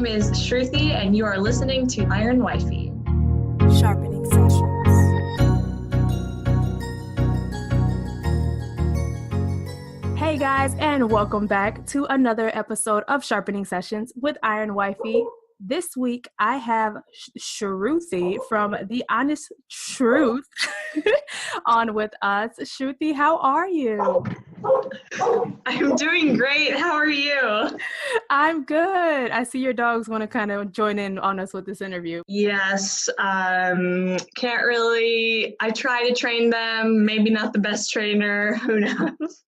is Shruthi, and you are listening to IronWifey. Sharpening sessions. Hey guys, and welcome back to another episode of Sharpening Sessions with IronWifey. This week, I have Shruthi from The Honest Shruth on with us. Shruthi, how are you? I'm doing great. How are you? I'm good. I see your dogs want to kind of join in on us with this interview. Yes. Can't really. I try to train them. Maybe not the best trainer. Who knows?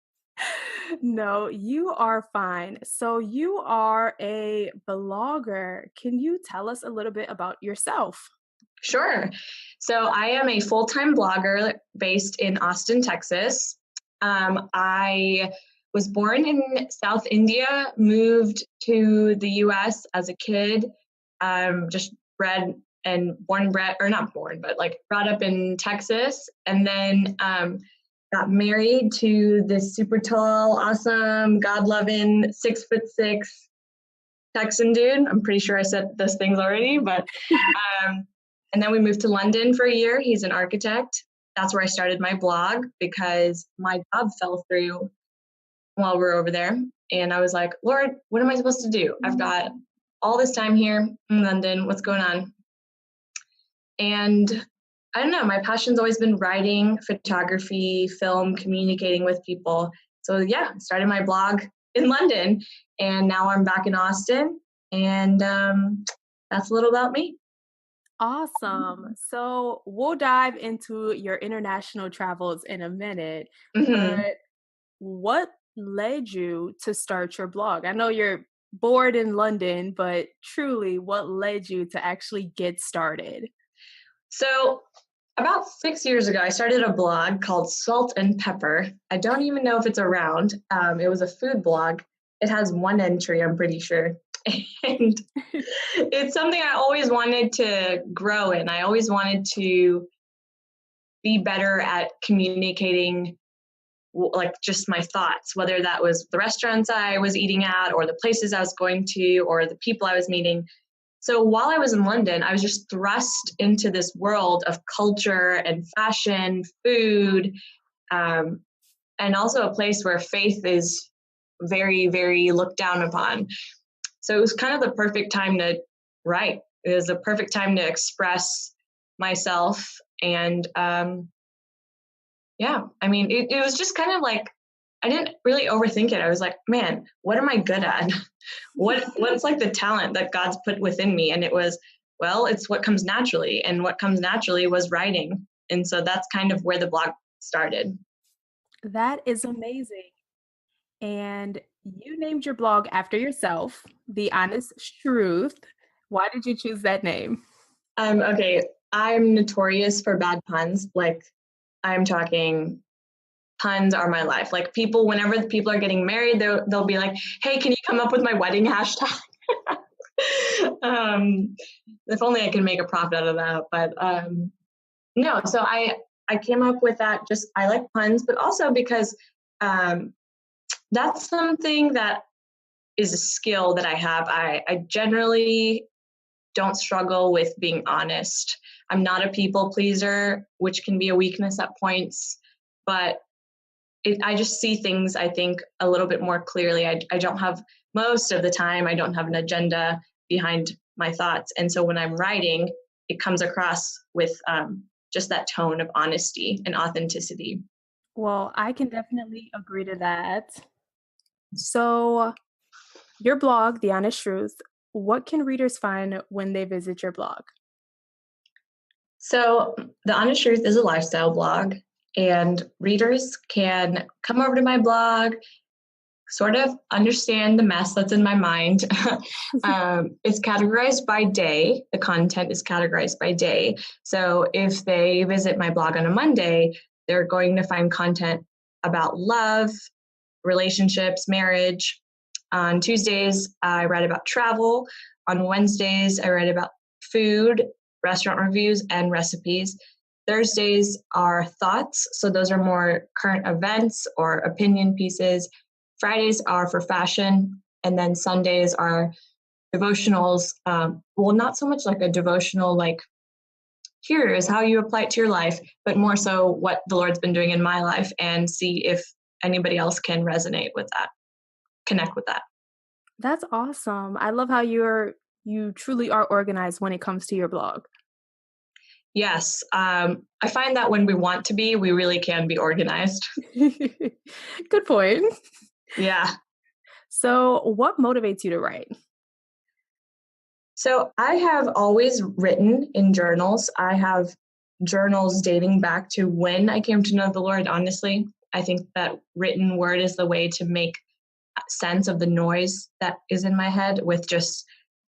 No, you are fine. So you are a blogger. Can you tell us a little bit about yourself? Sure. So I am a full-time blogger based in Austin, Texas. I was born in South India, moved to the U.S. as a kid, just bred and brought up in Texas, and then got married to this super tall, awesome, God-loving, 6'6" Texan dude. I'm pretty sure I said those things already, but and then we moved to London for a year. He's an architect. That's where I started my blog because my job fell through while we were over there. And I was like, Lord, what am I supposed to do? I've got all this time here in London. What's going on? And I don't know, my passion's always been writing, photography, film, communicating with people. So yeah, I started my blog in London, and now I'm back in Austin, and that's a little about me. Awesome. So we'll dive into your international travels in a minute, Mm-hmm. but what led you to start your blog? I know you're bored in London, but truly, what led you to actually get started? So about 6 years ago, I started a blog called Salt and Pepper. I don't even know if it's around. It was a food blog. It has one entry, I'm pretty sure. And it's something I always wanted to grow in. I always wanted to be better at communicating like just my thoughts, whether that was the restaurants I was eating at or the places I was going to or the people I was meeting. So while I was in London, I was just thrust into this world of culture and fashion, food, and also a place where faith is very, very looked down upon. So it was kind of the perfect time to write. It was the perfect time to express myself. And it was just kind of like, I didn't really overthink it. I was like, man, what am I good at? What's like the talent that God's put within me? And it was, well, it's what comes naturally. And what comes naturally was writing. And so that's kind of where the blog started. That is amazing. And you named your blog after yourself, The Honest Shruth. Why did you choose that name? Okay, I'm notorious for bad puns. Like, I'm talking puns are my life. Like whenever the people are getting married, they'll be like, hey, can you come up with my wedding hashtag? If only I could make a profit out of that. But no, so I came up with that. Just I like puns, but also because that's something that is a skill that I have. I generally don't struggle with being honest. I'm not a people pleaser, which can be a weakness at points, but I just see things, I think, a little bit more clearly. I don't have, most of the time, I don't have an agenda behind my thoughts. And so when I'm writing, it comes across with just that tone of honesty and authenticity. Well, I can definitely agree to that. So your blog, The Honest Shruth, what can readers find when they visit your blog? So The Honest Shruth is a lifestyle blog, and readers can come over to my blog, sort of understand the mess that's in my mind. It's categorized by day. The content is categorized by day. So if they visit my blog on a Monday, they're going to find content about love, relationships, marriage. On Tuesdays, I write about travel. On Wednesdays, I write about food, restaurant reviews, and recipes. Thursdays are thoughts. So those are more current events or opinion pieces. Fridays are for fashion. And then Sundays are devotionals, well, not so much like a devotional, like here is how you apply it to your life, but more so what the Lord's been doing in my life, and see if anybody else can resonate with that, connect with that. That's awesome. I love how you truly are organized when it comes to your blog. Yes. I find that when we want to be, we really can be organized. Good point. Yeah. So, what motivates you to write? So I have always written in journals. I have journals dating back to when I came to know the Lord, honestly. I think that written word is the way to make sense of the noise that is in my head with just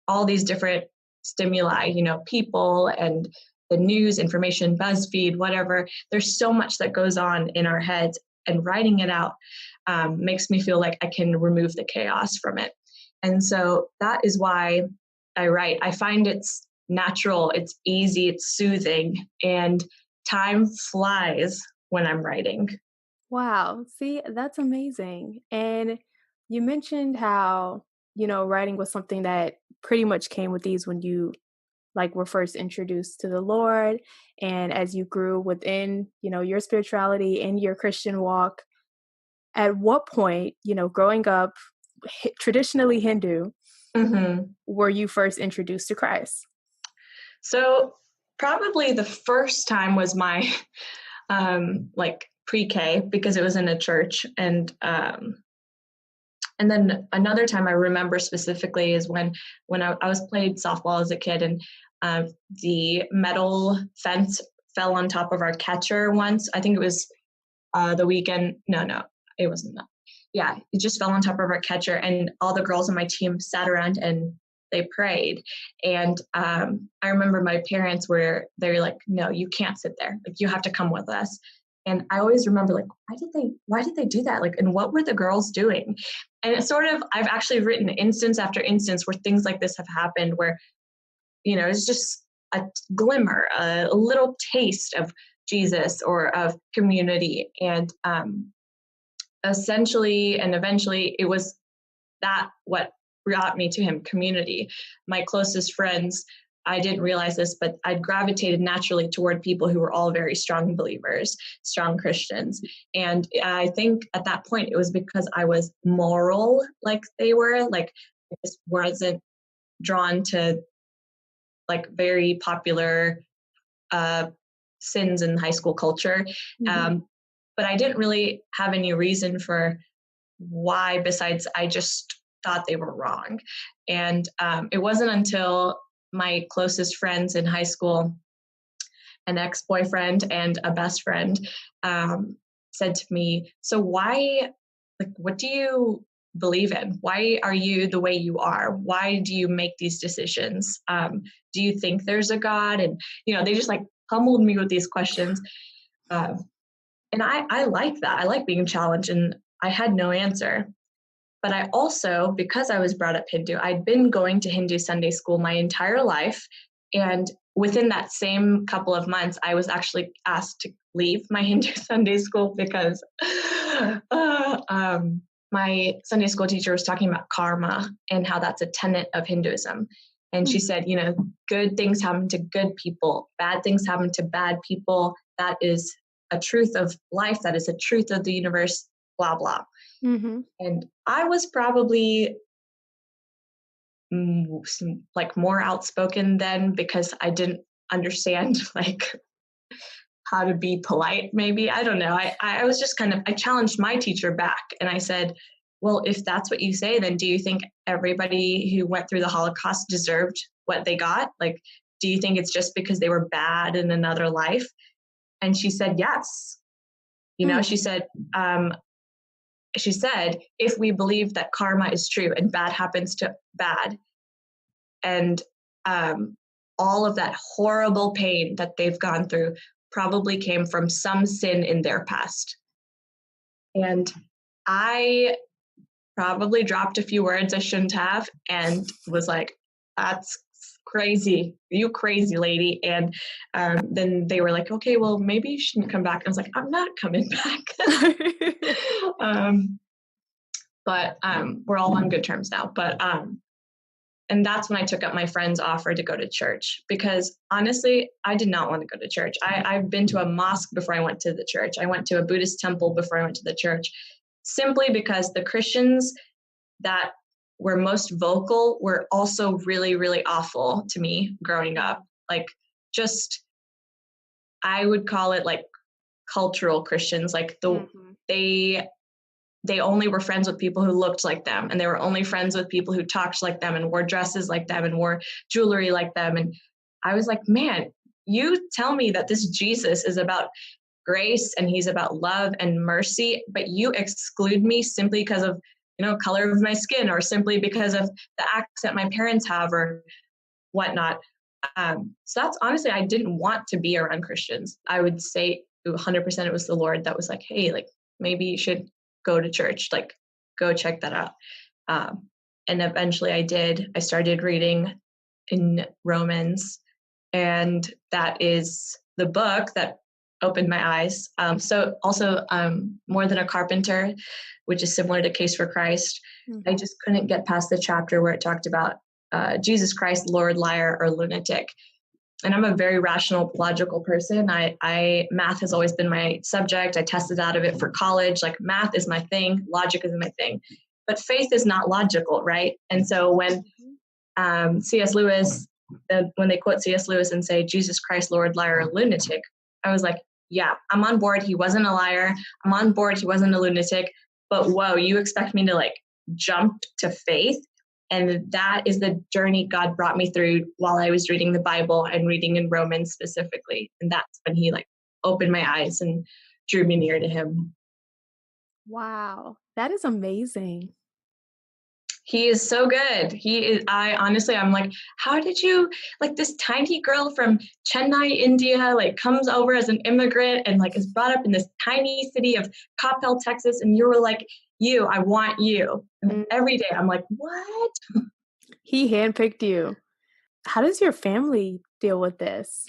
all these different stimuli, people and the news, information, BuzzFeed, whatever. There's so much that goes on in our heads, and writing it out makes me feel like I can remove the chaos from it. And so that is why I write. I find it's natural, it's easy, it's soothing, and time flies when I'm writing. Wow. See, that's amazing. And you mentioned how, writing was something that pretty much came with these when you were first introduced to the Lord, and as you grew within, your spirituality and your Christian walk. At what point, growing up traditionally Hindu, Mm-hmm. were you first introduced to Christ? So probably the first time was my pre-K, because it was in a church, and then another time I remember specifically is when I was played softball as a kid, and the metal fence fell on top of our catcher once. I think it was the weekend. No, it wasn't that. Yeah, it just fell on top of our catcher, and all the girls on my team sat around and they prayed. And I remember my parents they're like, no, you can't sit there. Like, you have to come with us. And I always remember, like, why did they do that? Like, and what were the girls doing? And it's sort of, I've actually written instance after instance where things like this have happened, where, it's just a glimmer, a little taste of Jesus or of community. And essentially and eventually it was that what brought me to him, community. My closest friends, I didn't realize this, but I'd gravitated naturally toward people who were all very strong believers, strong Christians. And I think at that point it was because I was moral like they were. Like, I just wasn't drawn to like very popular sins in high school culture. Mm-hmm. But I didn't really have any reason for why, besides I just thought they were wrong. And it wasn't until my closest friends in high school, an ex-boyfriend and a best friend, said to me, so why, like, what do you believe in? Why are you the way you are? Why do you make these decisions? Do you think there's a God? And, they just like pummeled me with these questions. And I like that. I like being challenged, and I had no answer. But I also, because I was brought up Hindu, I'd been going to Hindu Sunday school my entire life. And within that same couple of months, I was actually asked to leave my Hindu Sunday school because my Sunday school teacher was talking about karma and how that's a tenet of Hinduism. And she said, good things happen to good people, bad things happen to bad people. That is a truth of life. That is a truth of the universe, blah, blah. Mm-hmm. And I was probably like more outspoken then, because I didn't understand like how to be polite, maybe. I don't know. I was just I challenged my teacher back, and I said, well, if that's what you say, then do you think everybody who went through the Holocaust deserved what they got? Like, do you think it's just because they were bad in another life? And she said, yes. She said, if we believe that karma is true and bad happens to bad, and all of that horrible pain that they've gone through probably came from some sin in their past. And I probably dropped a few words I shouldn't have, and was like, that's crazy. You crazy lady. And then they were like, okay, well, maybe you shouldn't come back. I was like, I'm not coming back. But we're all on good terms now. But And that's when I took up my friend's offer to go to church, because honestly, I did not want to go to church. I've been to a mosque before I went to the church. I went to a Buddhist temple before I went to the church, simply because the Christians that were most vocal were also really, really awful to me growing up. Like, just, I would call it like cultural Christians. Like they only were friends with people who looked like them, and they were only friends with people who talked like them and wore dresses like them and wore jewelry like them. And I was like, man, you tell me that this Jesus is about grace and he's about love and mercy, but you exclude me simply because of, color of my skin, or simply because of the accent my parents have or whatnot. So that's honestly, I didn't want to be around Christians. I would say 100% it was the Lord that was like, hey, like, maybe you should go to church, like, go check that out. And eventually I did. I started reading in Romans, and that is the book that opened my eyes. So also More Than a Carpenter, which is similar to Case for Christ. I just couldn't get past the chapter where it talked about Jesus Christ, Lord, liar, or lunatic. And I'm a very rational, logical person. Math has always been my subject. I tested out of it for college. Like, math is my thing. Logic is my thing. But faith is not logical, right? And so when C.S. Lewis, when they quote C.S. Lewis and say, Jesus Christ, Lord, liar, lunatic, I was like, yeah, I'm on board. He wasn't a liar. I'm on board. He wasn't a lunatic. But whoa, you expect me to like jump to faith? And that is the journey God brought me through while I was reading the Bible and reading in Romans specifically. And that's when he like opened my eyes and drew me near to him. Wow, that is amazing. He is so good. I'm like, how did you, like, this tiny girl from Chennai, India, like, comes over as an immigrant and like is brought up in this tiny city of Coppell, Texas. And you were like, I want you. And every day I'm like, what? He handpicked you. How does your family deal with this?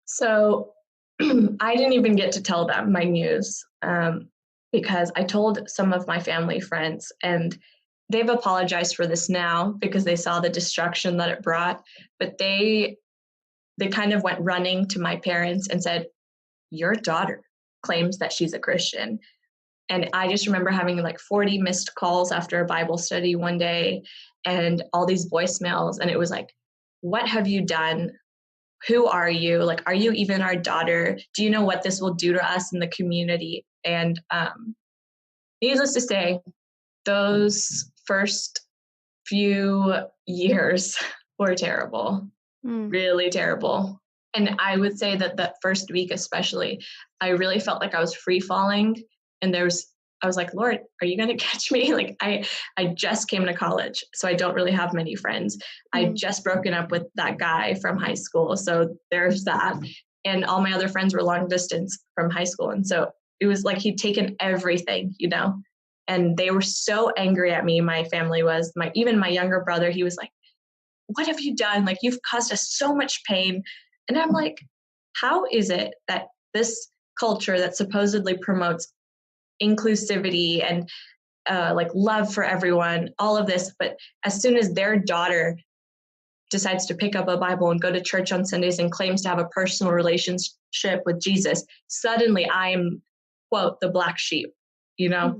So I didn't even get to tell them my news because I told some of my family friends, and they've apologized for this now because they saw the destruction that it brought. But they kind of went running to my parents and said, your daughter claims that she's a Christian. And I just remember having like 40 missed calls after a Bible study one day and all these voicemails. And it was like, what have you done? Who are you? Like, are you even our daughter? Do you know what this will do to us in the community? And needless to say, those first few years were terrible, really terrible. And I would say that first week especially, I really felt like I was free falling. And I was like, Lord, are you going to catch me? Like, I just came to college, so I don't really have many friends. I just broken up with that guy from high school. So there's that. And all my other friends were long distance from high school. And so it was like he'd taken everything, and they were so angry at me. My family was, even my younger brother, he was like, what have you done? Like, you've caused us so much pain. And I'm like, how is it that this culture that supposedly promotes inclusivity and like love for everyone, all of this, but as soon as their daughter decides to pick up a Bible and go to church on Sundays and claims to have a personal relationship with Jesus, suddenly I'm, quote, the black sheep, It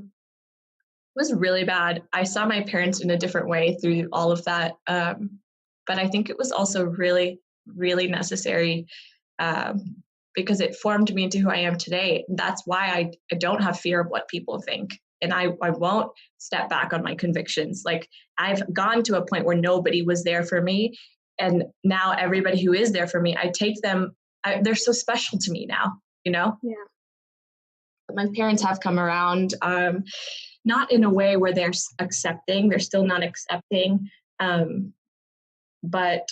was really bad. I saw my parents in a different way through all of that. But I think it was also really, really necessary because it formed me into who I am today. That's why I don't have fear of what people think. And I won't step back on my convictions. Like, I've gone to a point where nobody was there for me. And now everybody who is there for me, I take them, they're so special to me now, Yeah. My parents have come around, not in a way where they're accepting. They're still not accepting. But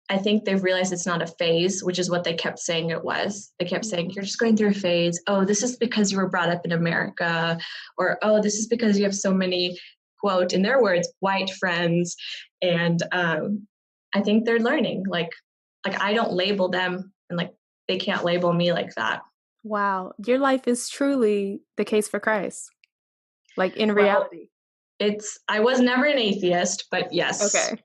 I think they've realized it's not a phase, which is what they kept saying it was. They kept saying, you're just going through a phase. Oh, this is because you were brought up in America. Or, oh, this is because you have so many, quote, in their words, white friends. And I think they're learning. Like I don't label them, and like they can't label me like that. Wow. Your life is truly the case for Christ. Like, in reality. I was never an atheist, but yes. Okay.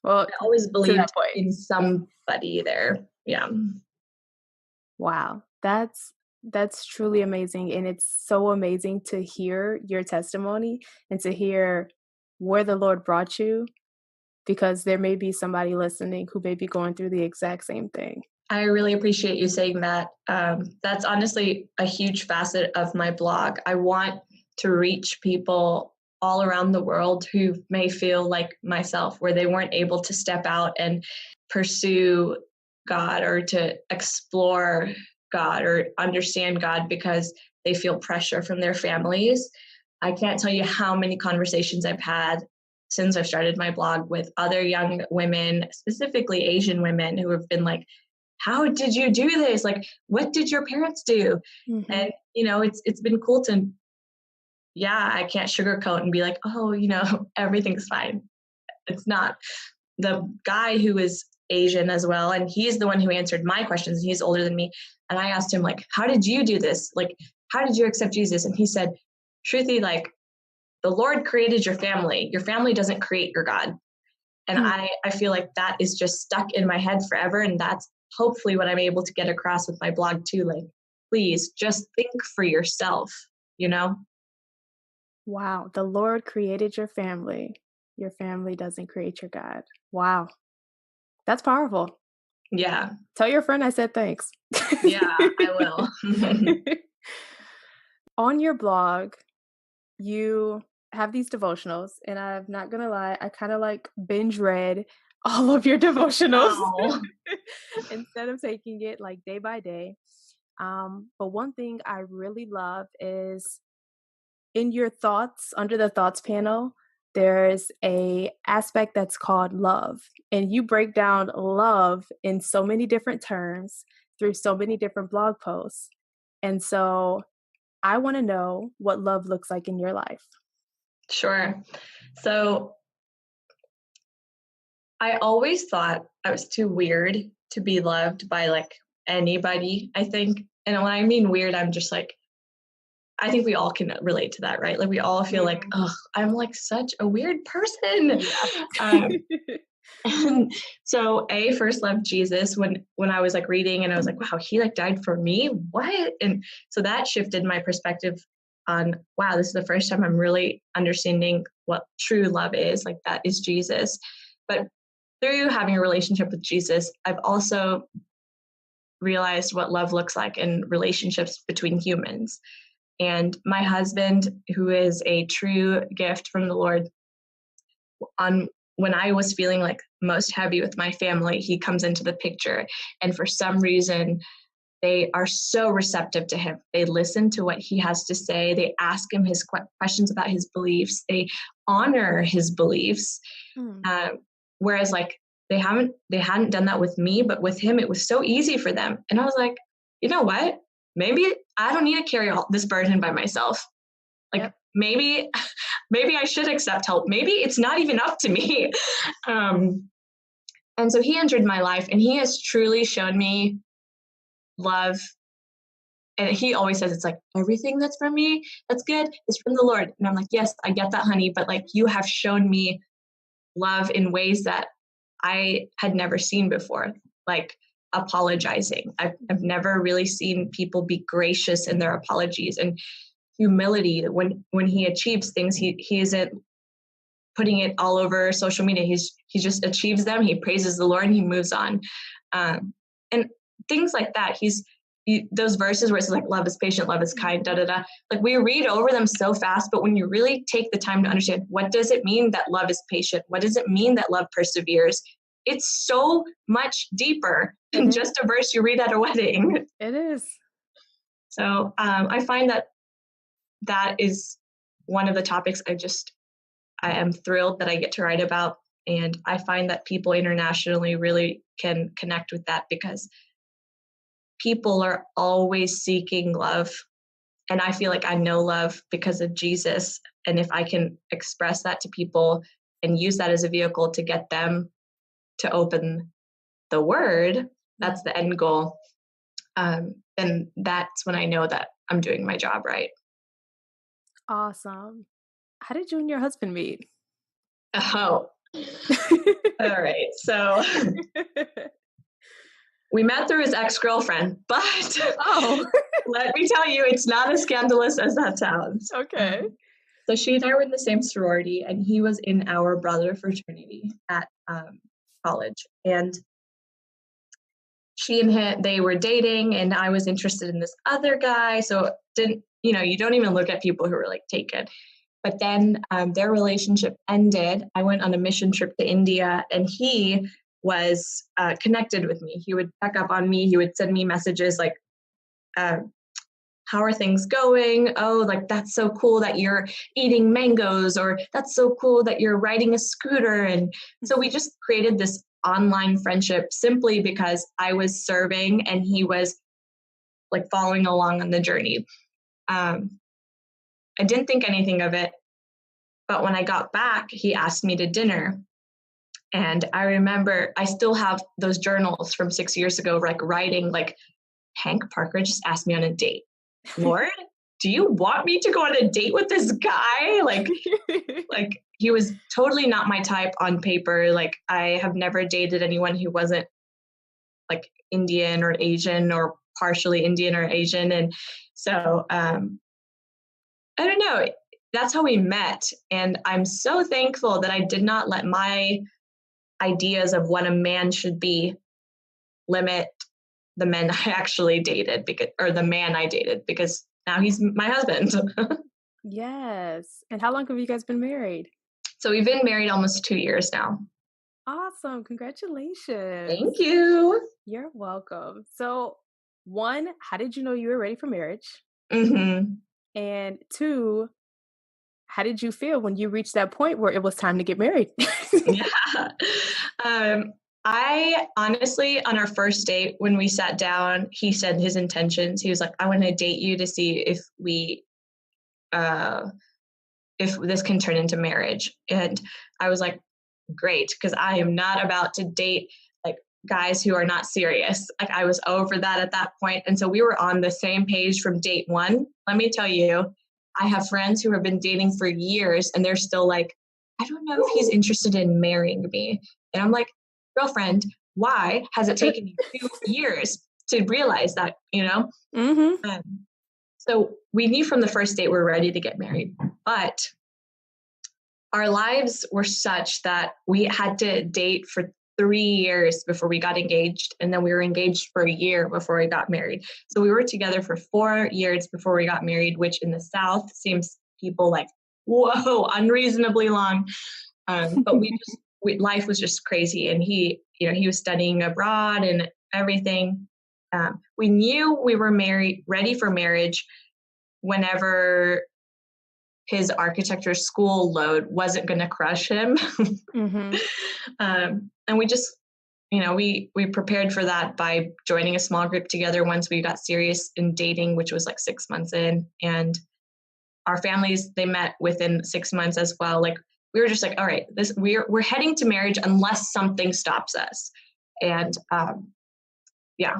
Well, I always to believed that point. in somebody there. Yeah. Wow. That's truly amazing. And it's so amazing to hear your testimony and to hear where the Lord brought you, because there may be somebody listening who may be going through the exact same thing. I really appreciate you saying that. That's honestly a huge facet of my blog. I want to reach people all around the world who may feel like myself, where they weren't able to step out and pursue God or to explore God or understand God because they feel pressure from their families. I can't tell you how many conversations I've had since I've started my blog with other young women, specifically Asian women, who have been like, how did you do this? Like, what did your parents do? Mm-hmm. And, it's been cool to, I can't sugarcoat and be like, oh, everything's fine. It's not. The guy who is Asian as well, and he's the one who answered my questions, and he's older than me. And I asked him, like, how did you do this? Like, how did you accept Jesus? And he said, Shruthi, like, the Lord created your family. Your family doesn't create your God. And I feel like that is just stuck in my head forever. And that's hopefully what I'm able to get across with my blog too. Like, please just think for yourself, Wow. The Lord created your family. Your family doesn't create your God. Wow. That's powerful. Yeah. Tell your friend I said thanks. Yeah, I will. On your blog, you have these devotionals, and I'm not going to lie, I kind of like binge read all of your devotionals instead of taking it like day by day. But one thing I really love is in your thoughts, under the thoughts panel, there's a aspect that's called love, and you break down love in so many different terms through so many different blog posts. And so I want to know what love looks like in your life. Sure. So I always thought I was too weird to be loved by like anybody, I think. And when I mean weird, I'm just like, I think we all can relate to that, right? Like we all feel like, oh, I'm like such a weird person. Yeah. And so I first loved Jesus when I was like reading, and I was like, wow, he like died for me. What? And so that shifted my perspective on, wow, this is the first time I'm really understanding what true love is. Like that is Jesus. But through having a relationship with Jesus, I've also realized what love looks like in relationships between humans. And my husband, who is a true gift from the Lord, when I was feeling like most heavy with my family, he comes into the picture. And for some reason, they are so receptive to him. They listen to what he has to say. They ask him his questions about his beliefs. They honor his beliefs. Whereas like they hadn't done that with me, but with him, it was so easy for them. And I was like, you know what? Maybe I don't need to carry all this burden by myself. Like maybe I should accept help. Maybe it's not even up to me. And so he entered my life, and he has truly shown me love. And he always says, it's like, everything that's from me, that's good, is from the Lord. And I'm like, yes, I get that, honey. But like, you have shown me love in ways that I had never seen before, like apologizing. I've never really seen people be gracious in their apologies, and humility. When he achieves things, he isn't putting it all over social media. He just achieves them. He praises the Lord and he moves on. And things like that. Those verses where it's like, love is patient, love is kind, da, da, da. Like we read over them so fast, but when you really take the time to understand, what does it mean that love is patient? What does it mean that love perseveres? It's so much deeper than just a verse you read at a wedding. It is. So I find that is one of the topics I am thrilled that I get to write about. And I find that people internationally really can connect with that, because people are always seeking love. And I feel like I know love because of Jesus. And if I can express that to people and use that as a vehicle to get them to open the word, that's the end goal. Then that's when I know that I'm doing my job right. Awesome. How did you and your husband meet? Oh, all right. So we met through his ex-girlfriend, but Oh, let me tell you, it's not as scandalous as that sounds. okay. So she and I were in the same sorority, and he was in our brother fraternity at college. And she and him, they were dating, and I was interested in this other guy. So you don't even look at people who were like taken. But then their relationship ended. I went on a mission trip to India, and he was connected with me. He would check up on me. He would send me messages like, how are things going? Oh, like, that's so cool that you're eating mangoes, or that's so cool that you're riding a scooter. And so we just created this online friendship simply because I was serving and he was like following along on the journey. I didn't think anything of it, but when I got back, he asked me to dinner. And I remember I still have those journals from 6 years ago, like writing like, Hank Parker just asked me on a date. Lord, do you want me to go on a date with this guy? Like he was totally not my type on paper. Like, I have never dated anyone who wasn't like Indian or Asian or partially Indian or Asian. And so, I don't know. That's how we met. And I'm so thankful that I did not let my ideas of what a man should be limit the men I actually dated, the man I dated, because now he's my husband. Yes. And how long have you guys been married? So we've been married almost 2 years now. Awesome. Congratulations. Thank you. You're welcome. So, one, how did you know you were ready for marriage? Mm-hmm. And two, how did you feel when you reached that point where it was time to get married? Yeah. I honestly, on our first date, when we sat down, he said his intentions. He was like, I want to date you to see if this can turn into marriage. And I was like, great, because I am not about to date like guys who are not serious. Like, I was over that at that point. And so we were on the same page from date one. Let me tell you, I have friends who have been dating for years and they're still like, I don't know if he's interested in marrying me. And I'm like, girlfriend, why has it taken you 2 years to realize that, Mm-hmm. So we knew from the first date we're ready to get married, but our lives were such that we had to date for 3 years before we got engaged. And then we were engaged for a year before we got married. So we were together for 4 years before we got married, which in the South seems people like, whoa, unreasonably long. But life was just crazy. And he was studying abroad and everything. We knew we were ready for marriage whenever his architecture school load wasn't going to crush him. Mm-hmm. And we just, we prepared for that by joining a small group together once we got serious in dating, which was like 6 months in. And our families, they met within 6 months as well. Like, we were just like, all right, we're heading to marriage unless something stops us. And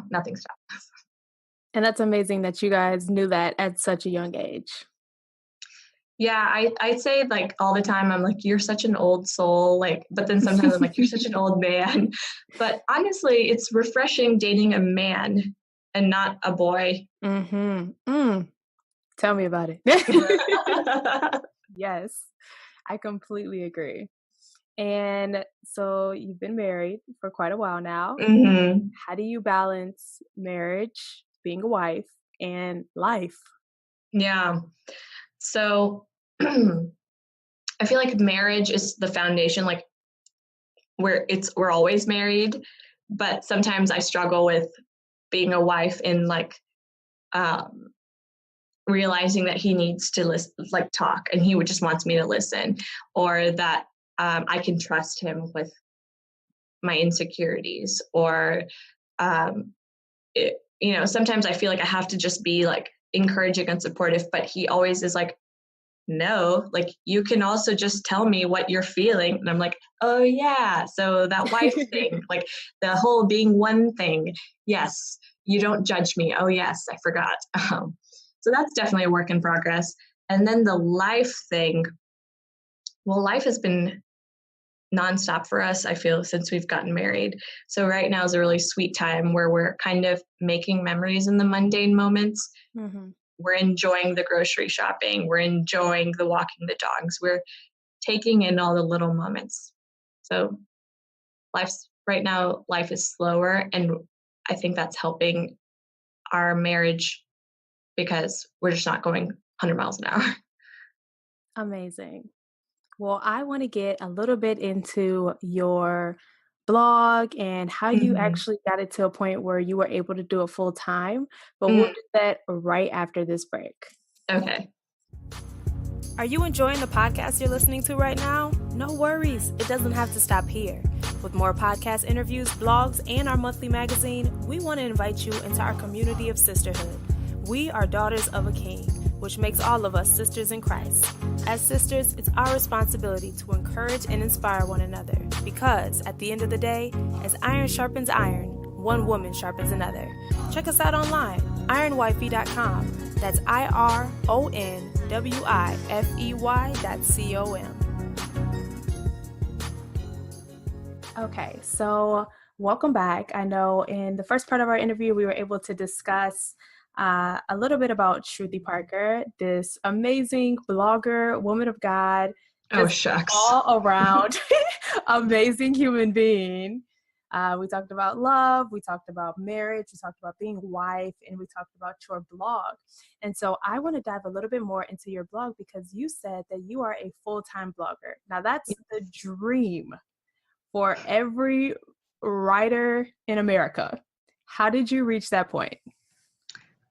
nothing stopped us. And that's amazing that you guys knew that at such a young age. Yeah, I'd say like all the time, I'm like, you're such an old soul. Like, but then sometimes I'm like, you're such an old man. But honestly, it's refreshing dating a man and not a boy. Mm-hmm. Tell me about it. Yes, I completely agree. And so you've been married for quite a while now. Mm-hmm. How do you balance marriage, being a wife, and life? Yeah. So I feel like marriage is the foundation, like we're always married, but sometimes I struggle with being a wife in like realizing that he needs to listen, like talk, and he just wants me to listen, or that I can trust him with my insecurities, or sometimes I feel like I have to just be like encouraging and supportive, but he always is like, no, like, you can also just tell me what you're feeling. And I'm like, oh yeah, so that wife thing, like the whole being one thing. Yes, you don't judge me. Oh yes, I forgot. So that's definitely a work in progress. And then the life thing, Well, life has been nonstop for us, I feel, since we've gotten married. So right now is a really sweet time where we're kind of making memories in the mundane moments. Mm-hmm. We're enjoying the grocery shopping. We're enjoying the walking the dogs. We're taking in all the little moments. So right now, life is slower. And I think that's helping our marriage because we're just not going 100 miles an hour. Amazing. Well, I want to get a little bit into your blog and how you Mhm. actually got it to a point where you were able to do it full time, but we'll Mm, do that right after this break. okay. Are you enjoying the podcast you're listening to right now? No worries, it doesn't have to stop here. With more podcast interviews, blogs, and our monthly magazine, we want to invite you into our community of sisterhood. We are daughters of a king, which makes all of us sisters in Christ. As sisters, it's our responsibility to encourage and inspire one another because, at the end of the day, as iron sharpens iron, one woman sharpens another. Check us out online, IronWifey.com. That's IronWifey.com. Okay, so welcome back. I know in the first part of our interview, we were able to discuss a little bit about Shruthi Parker, this amazing blogger, woman of God, Oh, just shucks. all around amazing human being. We talked about love, we talked about marriage, we talked about being a wife, and we talked about your blog. And so I want to dive a little bit more into your blog because you said that you are a full-time blogger. Now that's the dream for every writer in America. How did you reach that point?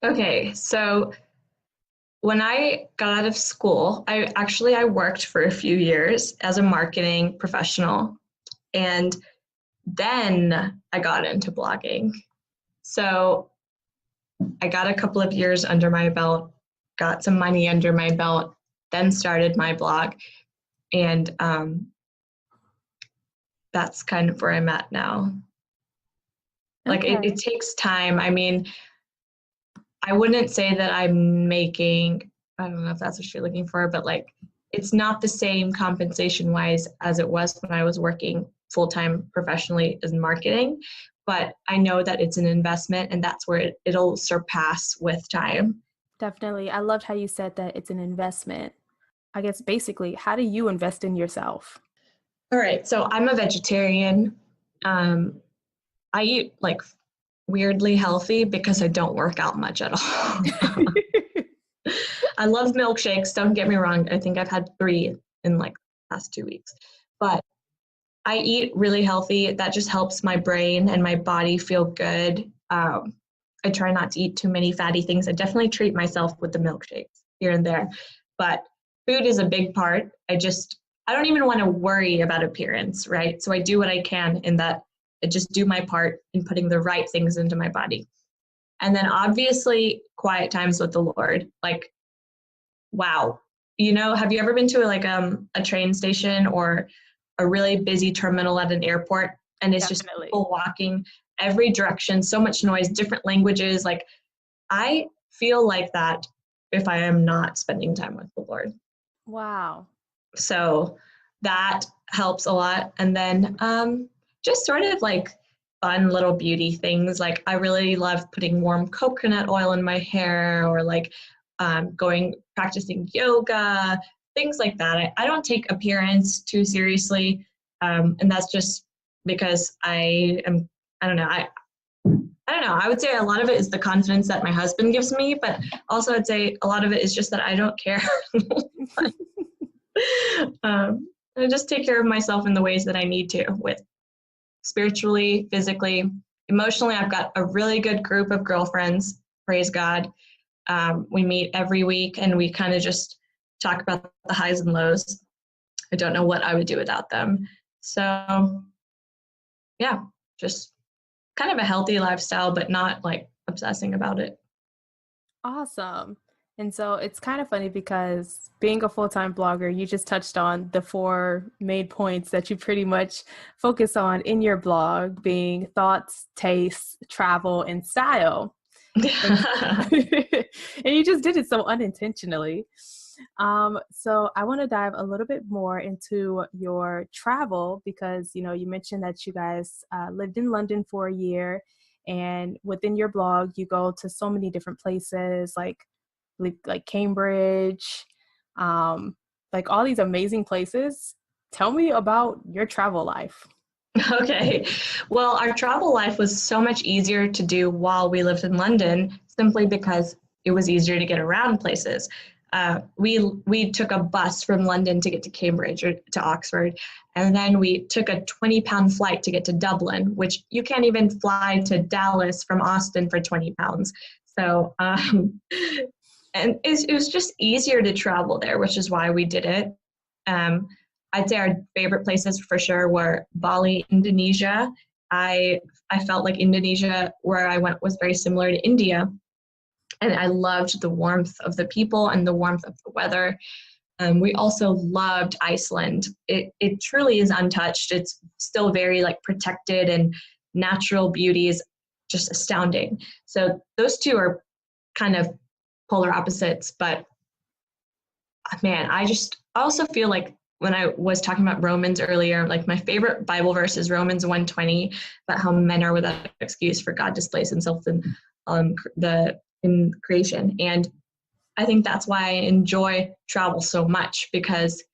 Okay, so when I got out of school, I worked for a few years as a marketing professional, and then I got into blogging. So I got a couple of years under my belt, got some money under my belt, then started my blog, and that's kind of where I'm at now. Like it takes time. I mean, I wouldn't say that I'm making, I don't know if that's what you're looking for, but like it's not the same compensation wise as it was when I was working full-time professionally in marketing, but I know that it's an investment and that's where it'll surpass with time. Definitely. I loved how you said that it's an investment. I guess basically, how do you invest in yourself? All right, so I'm a vegetarian. I eat like weirdly healthy because I don't work out much at all. I love milkshakes, don't get me wrong. I think I've had 3 in like the past 2 weeks. But I eat really healthy. That just helps my brain and my body feel good. I try not to eat too many fatty things. I definitely treat myself with the milkshakes here and there. But food is a big part. I don't even want to worry about appearance, right? So I do what I can in that I just do my part in putting the right things into my body. And then obviously quiet times with the Lord. Like, wow. Have you ever been to a train station or a really busy terminal at an airport and it's Definitely. just people walking every direction, so much noise, different languages? Like I feel like that if I am not spending time with the Lord. Wow. So that helps a lot. And then just sort of like fun little beauty things. Like I really love putting warm coconut oil in my hair or like practicing yoga, things like that. I don't take appearance too seriously. And that's just because I don't know. I would say a lot of it is the confidence that my husband gives me, but also I'd say a lot of it is just that I don't care. I just take care of myself in the ways that I need to, with spiritually, physically, emotionally. I've got a really good group of girlfriends, praise God. We meet every week and we kind of just talk about the highs and lows. I don't know what I would do without them. So yeah, just kind of a healthy lifestyle, but not like obsessing about it. Awesome. And so it's kind of funny because being a full-time blogger, you just touched on the 4 main points that you pretty much focus on in your blog, being thoughts, tastes, travel, and style. And you just did it so unintentionally. So I want to dive a little bit more into your travel because, you mentioned that you guys lived in London for a year, and within your blog, you go to so many different places like Cambridge, like all these amazing places. Tell me about your travel life. Okay. Well, our travel life was so much easier to do while we lived in London, simply because it was easier to get around places. We took a bus from London to get to Cambridge or to Oxford, and then we took a 20-pound flight to get to Dublin, which you can't even fly to Dallas from Austin for 20 pounds. So, and it was just easier to travel there, which is why we did it. Um, I'd say our favorite places for sure were Bali, Indonesia. I felt like Indonesia, where I went, was very similar to India, and I loved the warmth of the people and the warmth of the weather. We also loved Iceland. It truly is untouched. It's still very like protected, and natural beauty is just astounding. So those two are kind of polar opposites, but man, I also feel like when I was talking about Romans earlier, like my favorite Bible verse is Romans 1:20, about how men are without excuse, for God displays himself in creation. And I think that's why I enjoy travel so much, because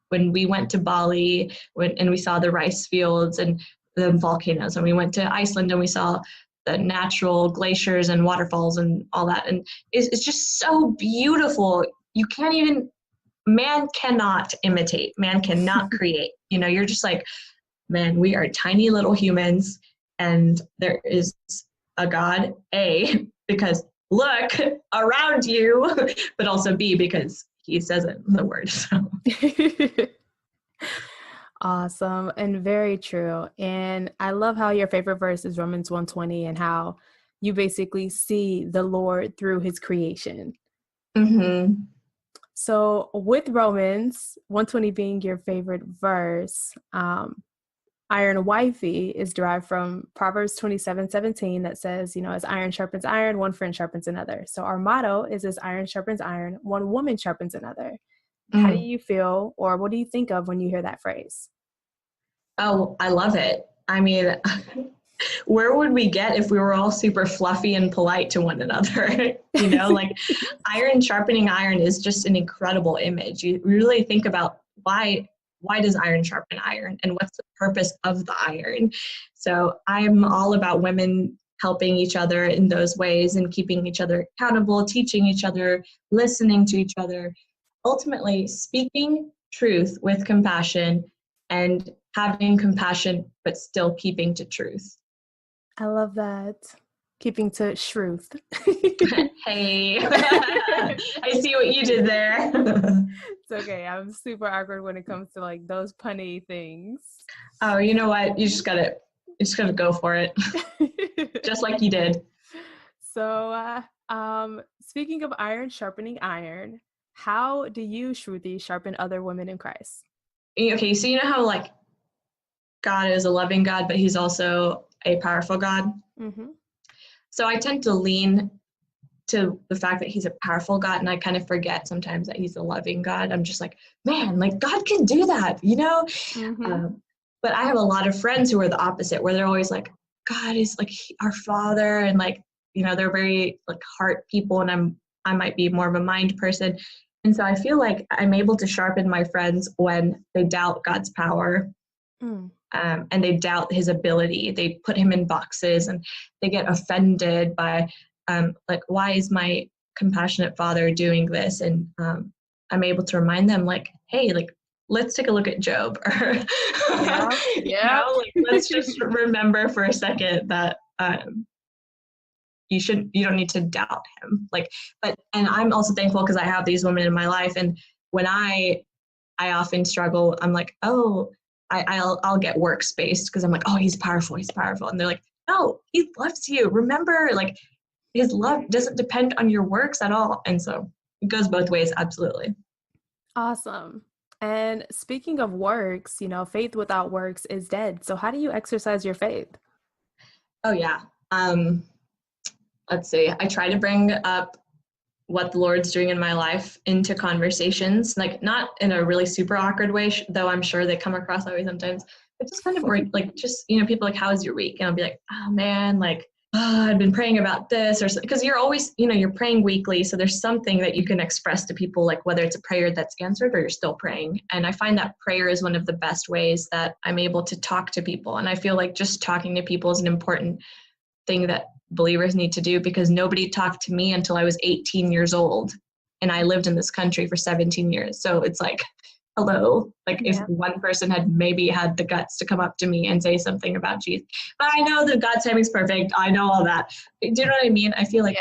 when we went to Bali and we saw the rice fields and the volcanoes, and we went to Iceland and we saw the natural glaciers and waterfalls and all that, and it's just so beautiful. Man cannot imitate, man cannot create. You're just like, man, we are tiny little humans, and there is a God, A, because look around you, but also B, because he says it in the word. So. Awesome and very true. And I love how your favorite verse is Romans 1:20, and how you basically see the Lord through his creation. Mm-hmm. So with Romans 1:20 being your favorite verse, IronWifey is derived from Proverbs 27:17 that says, as iron sharpens iron, one friend sharpens another. So our motto is, as iron sharpens iron, one woman sharpens another. How do you feel, or what do you think of when you hear that phrase? Oh, I love it. I mean, where would we get if we were all super fluffy and polite to one another? Like iron sharpening iron is just an incredible image. You really think about why does iron sharpen iron, and what's the purpose of the iron? So I'm all about women helping each other in those ways and keeping each other accountable, teaching each other, listening to each other, ultimately speaking truth with compassion, and having compassion but still keeping to truth. I love that. Keeping to Shruth. Hey, I see what you did there. It's okay. I'm super awkward when it comes to like those punny things. Oh, you know what? You just gotta go for it. Just like you did. So, speaking of iron sharpening iron, how do you, Shruthi, sharpen other women in Christ? Okay, so you know how like God is a loving God, but he's also a powerful God? Mm-hmm. So I tend to lean to the fact that he's a powerful God, and I kind of forget sometimes that he's a loving God. I'm just like, man, like God can do that, Mm-hmm. But I have a lot of friends who are the opposite, where they're always like, God is like our Father, and like, they're very like heart people, and I might be more of a mind person. And so I feel like I'm able to sharpen my friends when they doubt God's power. And they doubt his ability. They put him in boxes, and they get offended by, like, why is my compassionate Father doing this? And I'm able to remind them, like, hey, like, let's take a look at Job. Or, yeah. like, let's just remember for a second that you don't need to doubt him. And I'm also thankful because I have these women in my life, and when I often struggle, I'm like, oh, I'll get works-based because I'm like, oh, he's powerful, and they're like, no, he loves you. Remember, like, his love doesn't depend on your works at all. And so it goes both ways, absolutely. Awesome. And speaking of works, faith without works is dead. So how do you exercise your faith? Oh yeah. Let's see. I try to bring up what the Lord's doing in my life into conversations, like not in a really super awkward way, though I'm sure they come across that way sometimes, but just kind of like, just, people like, how was your week? And I'll be like, oh man, like, I've been praying about this, or because you're always, you're praying weekly. So there's something that you can express to people, like whether it's a prayer that's answered or you're still praying. And I find that prayer is one of the best ways that I'm able to talk to people. And I feel like just talking to people is an important thing that believers need to do, because nobody talked to me until I was 18 years old. And I lived in this country for 17 years. So it's like, hello, like if one person had maybe had the guts to come up to me and say something about Jesus. But I know that God's timing is perfect. I know all that. Do you know what I mean? I feel like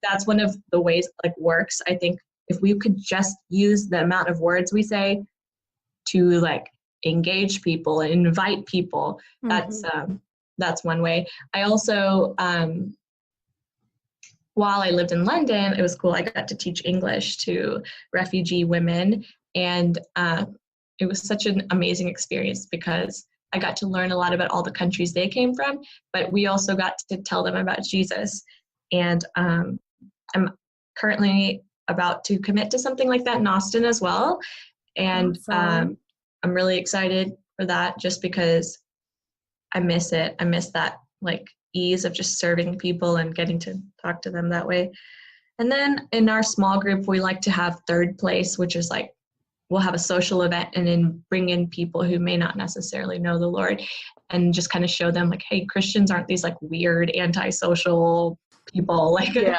that's one of the ways like works. I think if we could just use the amount of words we say to like engage people and invite people, that's one way. I also, while I lived in London, it was cool. I got to teach English to refugee women. And it was such an amazing experience because I got to learn a lot about all the countries they came from, but we also got to tell them about Jesus. And I'm currently about to commit to something like that in Austin as well. And I'm really excited for that just because I miss it. I miss that like ease of just serving people and getting to talk to them that way. And then in our small group, we like to have third place, which is like, we'll have a social event and then bring in people who may not necessarily know the Lord and just kind of show them like, hey, Christians aren't these like weird antisocial people, like, and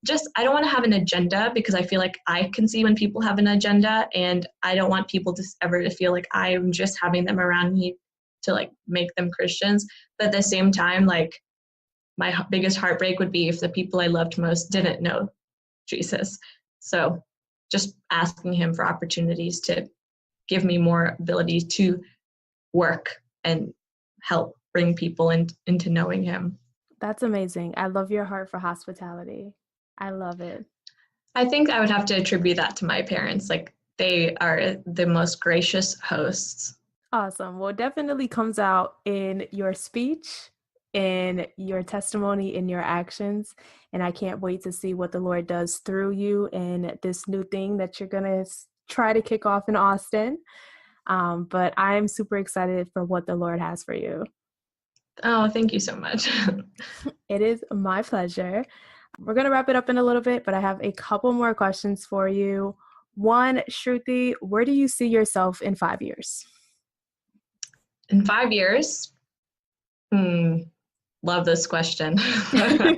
just, I don't want to have an agenda, because I feel like I can see when people have an agenda, and I don't want people to ever to feel like I'm just having them around me to like make them Christians. But at the same time, like my biggest heartbreak would be if the people I loved most didn't know Jesus. So just asking him for opportunities to give me more ability to work and help bring people into knowing him. That's amazing. I love your heart for hospitality. I love it. I think I would have to attribute that to my parents. Like, they are the most gracious hosts. Awesome. Well, it definitely comes out in your speech, in your testimony, in your actions. And I can't wait to see what the Lord does through you in this new thing that you're going to try to kick off in Austin. But I'm super excited for what the Lord has for you. Oh, thank you so much. It is my pleasure. We're going to wrap it up in a little bit, but I have a couple more questions for you. One, Shruthi, where do you see yourself in 5 years? In 5 years? Love this question. I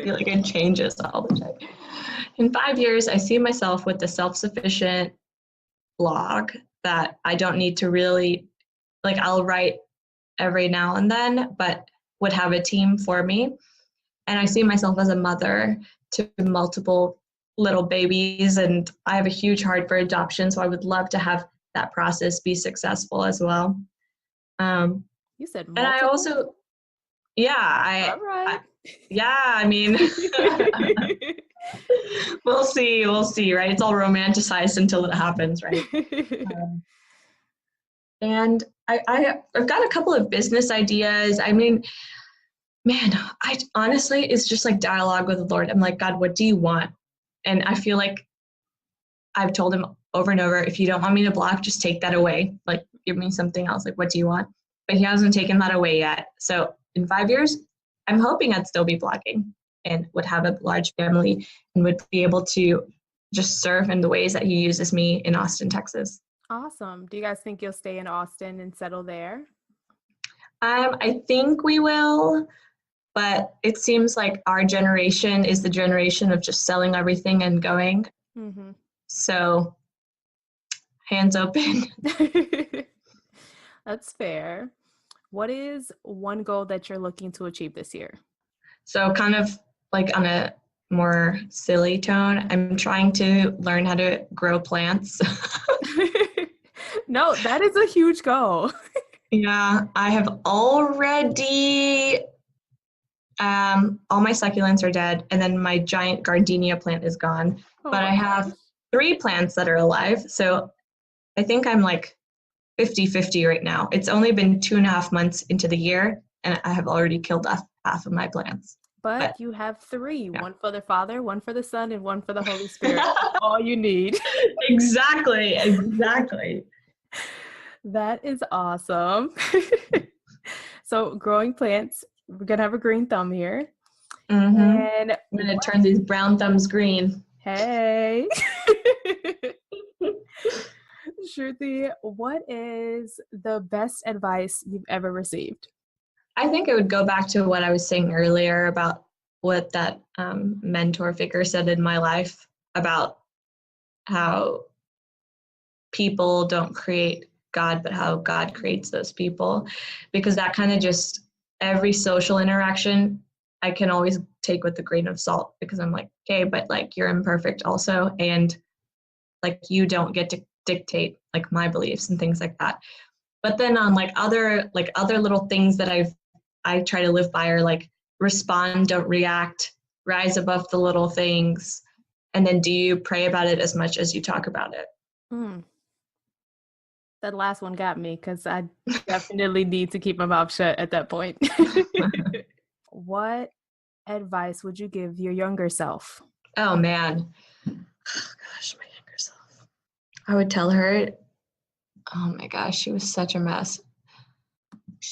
feel like it changes all the time. In 5 years, I see myself with a self-sufficient blog that I don't need to really, like, I'll write every now and then, but would have a team for me. And I see myself as a mother to multiple little babies, and I have a huge heart for adoption, so I would love to have that process be successful as well. You said multiple? And I also, All right. I mean, we'll see, right? It's all romanticized until it happens, right? And I've got a couple of business ideas. I mean, man, I honestly, it's just like dialogue with the Lord. I'm like, God, what do you want? And I feel like I've told him over and over, if you don't want me to blog, just take that away. Like, give me something else. Like, what do you want? But he hasn't taken that away yet. So in 5 years, I'm hoping I'd still be blogging and would have a large family and would be able to just serve in the ways that he uses me in Austin, Texas. Awesome. Do you guys think you'll stay in Austin and settle there? I think we will, but it seems like our generation is the generation of just selling everything and going. Mm-hmm. So, hands open. That's fair. What is one goal that you're looking to achieve this year? So, kind of like on a more silly tone, I'm trying to learn how to grow plants. No, that is a huge goal. Yeah, I have already, all my succulents are dead, and then my giant gardenia plant is gone. But I have 3 plants that are alive, so I think I'm like 50-50 right now. It's only been 2.5 months into the year, and I have already killed off half of my plants. But you have three, yeah. one for the Father, one for the Son, and one for the Holy Spirit. All you need. Exactly. That is awesome. So growing plants, we're going to have a green thumb here. Mm-hmm. And I'm going to turn these brown thumbs green. hey. Shruthi, what is the best advice you've ever received? I think it would go back to what I was saying earlier about what that mentor figure said in my life about how people don't create God, but how God creates those people. Because that kind of just, every social interaction, I can always take with a grain of salt, because I'm like, okay, but like you're imperfect also. And like you don't get to dictate like my beliefs and things like that. But then on like other little things that I try to live by are like respond, don't react, rise above the little things, and then do you pray about it as much as you talk about it. That last one got me because I definitely need to keep my mouth shut at that point. What advice would you give your younger self? Oh man. Oh gosh, my younger self. I would tell her, oh my gosh, she was such a mess.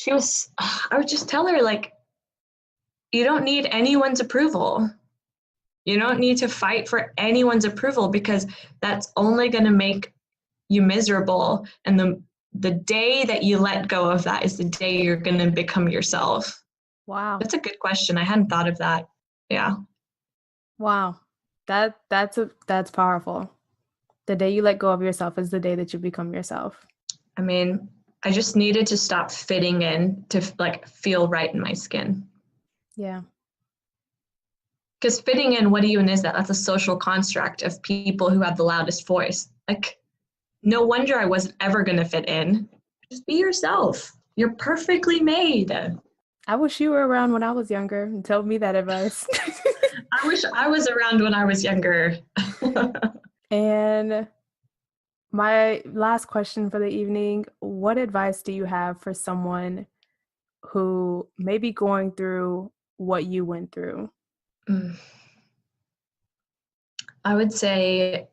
I would just tell her, like, you don't need anyone's approval. You don't need to fight for anyone's approval, because that's only going to make you miserable. And the day that you let go of that is the day you're going to become yourself. Wow. That's a good question. I hadn't thought of that. Yeah. Wow. That's powerful. The day you let go of yourself is the day that you become yourself. I mean, I just needed to stop fitting in to like feel right in my skin. Yeah. Because fitting in, what even is that? That's a social construct of people who have the loudest voice. Like, no wonder I wasn't ever going to fit in. Just be yourself. You're perfectly made. I wish you were around when I was younger and told me that advice. I wish I was around when I was younger. And my last question for the evening, what advice do you have for someone who may be going through what you went through? I would say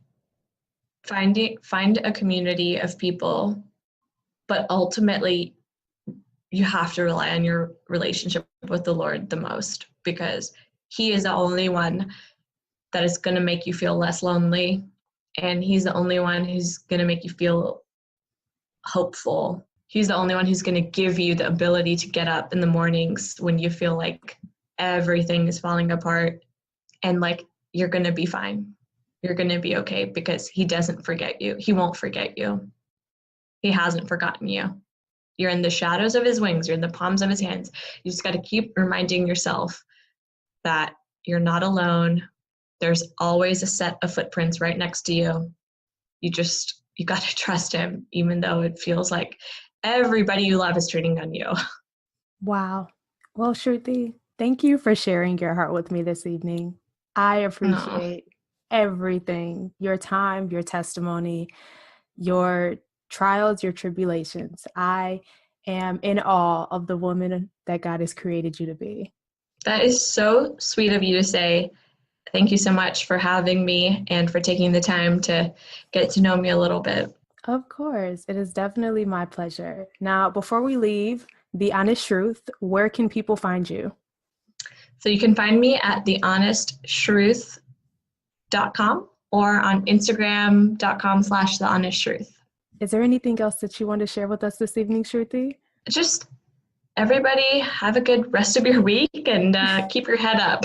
find a community of people, but ultimately you have to rely on your relationship with the Lord the most, because He is the only one that is going to make you feel less lonely, and He's the only one who's going to make you feel hopeful. He's the only one who's going to give you the ability to get up in the mornings when you feel like everything is falling apart, and like you're going to be fine. You're going to be okay, because He doesn't forget you. He won't forget you. He hasn't forgotten you. You're in the shadows of His wings. You're in the palms of His hands. You just got to keep reminding yourself that you're not alone. There's always a set of footprints right next to you. You got to trust Him, even though it feels like everybody you love is turning on you. Wow. Well, Shruthi, thank you for sharing your heart with me this evening. I appreciate everything, your time, your testimony, your trials, your tribulations. I am in awe of the woman that God has created you to be. That is so sweet of you to say. Thank you so much for having me and for taking the time to get to know me a little bit. Of course, it is definitely my pleasure. Now, before we leave, The Honest Shruth, where can people find you? So you can find me at thehonestshruth.com or on Instagram.com/thehonestshruth. Is there anything else that you want to share with us this evening, Shruthi? Just everybody have a good rest of your week and keep your head up.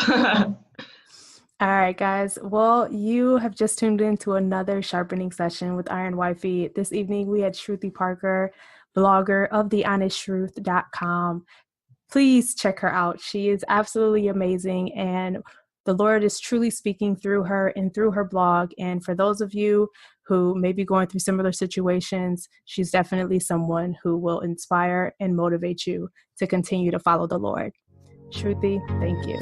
All right, guys. Well, you have just tuned into another sharpening session with IronWifey. This evening, we had Shruthi Parker, blogger of thehonestshruth.com. Please check her out. She is absolutely amazing, and the Lord is truly speaking through her and through her blog. And for those of you who may be going through similar situations, she's definitely someone who will inspire and motivate you to continue to follow the Lord. Shruthi, thank you.